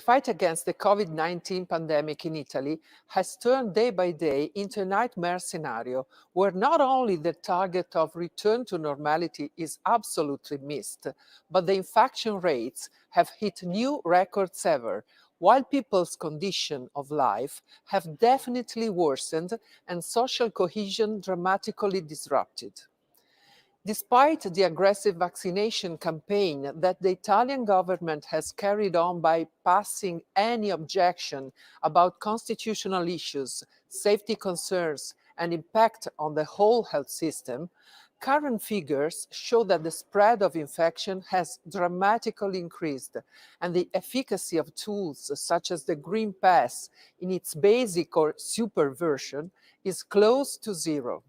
fight against the COVID-19 pandemic in Italy has turned day by day into a nightmare scenario where not only the target of return to normality is absolutely missed, but the infection rates have hit new records ever, while people's condition of life have definitely worsened and social cohesion dramatically disrupted. Despite the aggressive vaccination campaign that the Italian government has carried on by passing any objection about constitutional issues, safety concerns, and impact on the whole health system, current figures show that the spread of infection has dramatically increased, and the efficacy of tools such as the Green Pass in its basic or super version is close to zero.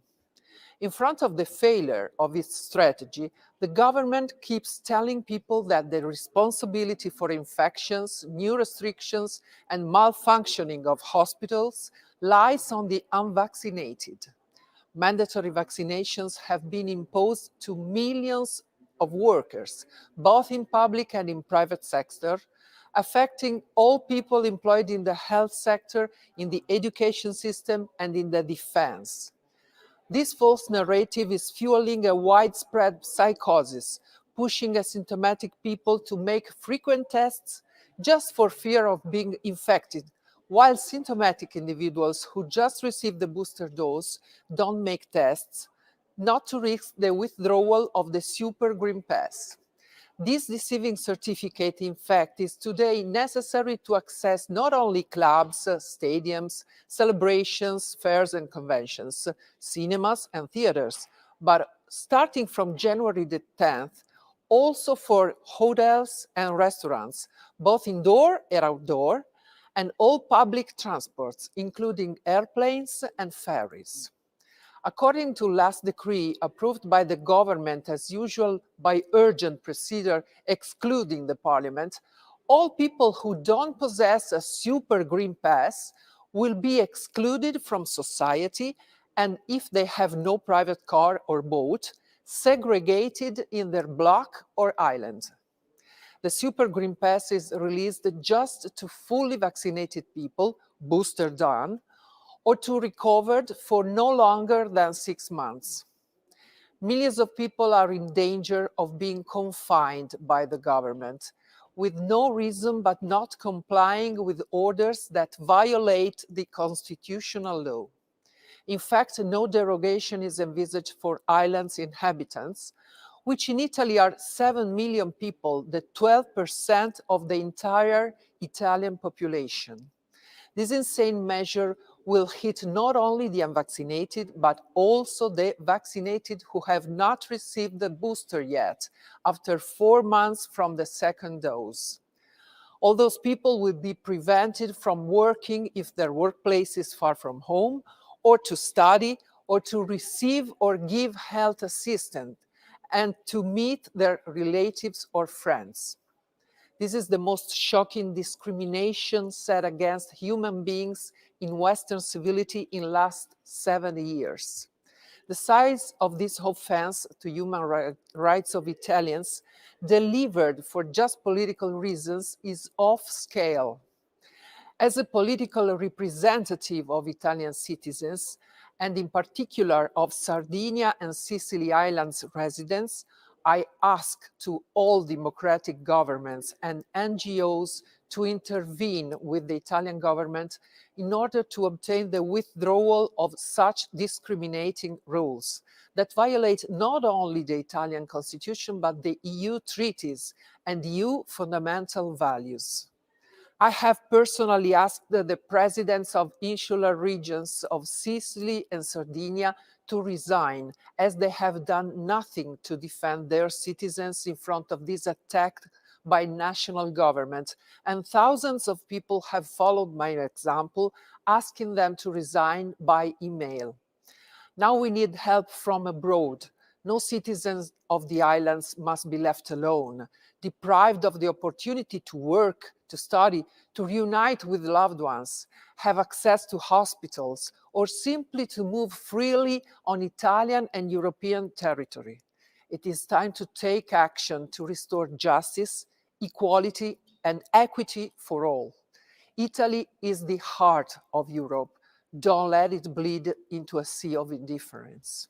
In front of the failure of its strategy, the government keeps telling people that the responsibility for infections, new restrictions, and malfunctioning of hospitals lies on the unvaccinated. Mandatory vaccinations have been imposed to millions of workers, both in public and in private sector, affecting all people employed in the health sector, in the education system, and in the defense. This false narrative is fueling a widespread psychosis, pushing asymptomatic people to make frequent tests just for fear of being infected, while symptomatic individuals who just received the booster dose don't make tests, not to risk the withdrawal of the Super Green Pass. This deceiving certificate, in fact, is today necessary to access not only clubs, stadiums, celebrations, fairs and conventions, cinemas and theaters, but starting from January the 10th, also for hotels and restaurants, both indoor and outdoor, and all public transports, including airplanes and ferries. According to last decree approved by the government as usual by urgent procedure excluding the parliament, all people who don't possess a super green pass will be excluded from society, and if they have no private car or boat, segregated in their block or island. The Super Green Pass is released just to fully vaccinated people, booster done, or to recovered for no longer than 6 months. Millions of people are in danger of being confined by the government with no reason but not complying with orders that violate the constitutional law. In fact, no derogation is envisaged for islands inhabitants, which in Italy are 7 million people, the 12% of the entire Italian population. This insane measure will hit not only the unvaccinated, but also the vaccinated who have not received the booster yet, after 4 months from the second dose. All those people will be prevented from working if their workplace is far from home, or to study, or to receive or give health assistance, and to meet their relatives or friends. This is the most shocking discrimination set against human beings in Western civility in the last 70 years. The size of this offense to human rights of Italians delivered for just political reasons is off scale. As a political representative of Italian citizens, and in particular of Sardinia and Sicily Islands residents, I ask to all democratic governments and NGOs to intervene with the Italian government in order to obtain the withdrawal of such discriminating rules that violate not only the Italian constitution, but the EU treaties and EU fundamental values. I have personally asked the presidents of insular regions of Sicily and Sardinia to resign, as they have done nothing to defend their citizens in front of this attack by national government, and thousands of people have followed my example, asking them to resign by email. Now we need help from abroad. No citizens of the islands must be left alone, deprived of the opportunity to work, to study, to reunite with loved ones, have access to hospitals, or simply to move freely on Italian and European territory. It is time to take action to restore justice, equality, and equity for all. Italy is the heart of Europe. Don't let it bleed into a sea of indifference.